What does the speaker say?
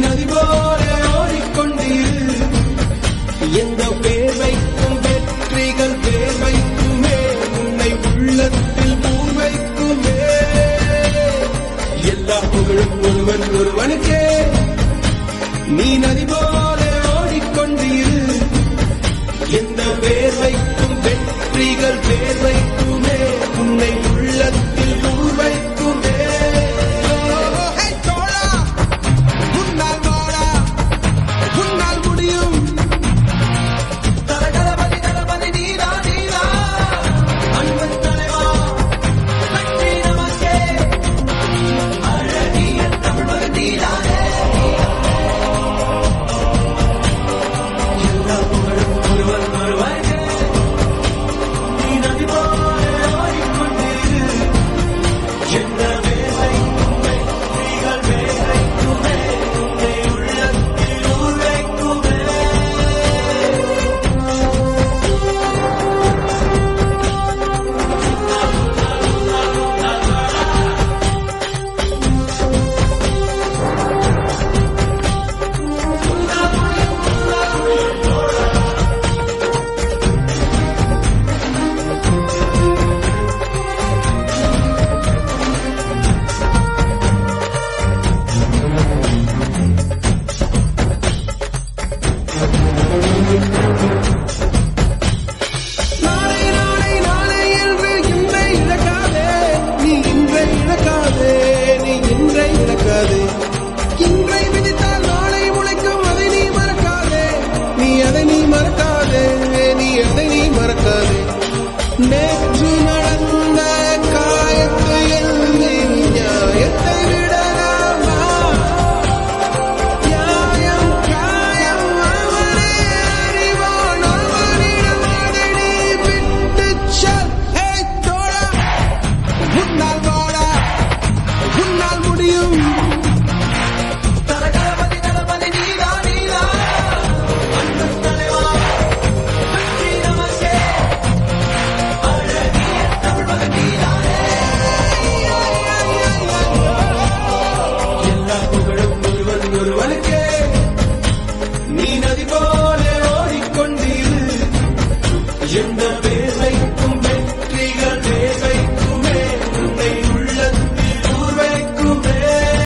நதி போல ஓடிக்கொண்டீர். எந்த பேர் வைக்கும் வெற்றிகள் பேர் வைக்குமே, உன்னை உள்ளத்தில் பூர் வைக்குமே. எல்லா புகழும் ஒருவன் ஒருவனுக்கே. நீ நதி போல ஓடிக்கொண்டீர். எந்த பேர் வைக்கும் வெற்றிகள் பேர் வைக்குமே, உன்னை உள்ளத்தில் பூர் வைக்குமே. இன்றை விதித்தால் நாளை முளைக்கும், அதை நீ மறக்காதே. நீ அதை நீ மறக்காதே, நீ அதை நீ மறக்காதே. நேற்று நடந்த காயத்தை எழுதி நியாயத்தை விடலாமா? நியாயம் காயம் அவனே அறிவான், அவனிடம் அதை நீ விட்டுச் செல். தோழா, உன்னால் வாடா, உன்னால் முடியும். நீ நதி போல ஓடிக்கொண்டீர். எந்த பேரை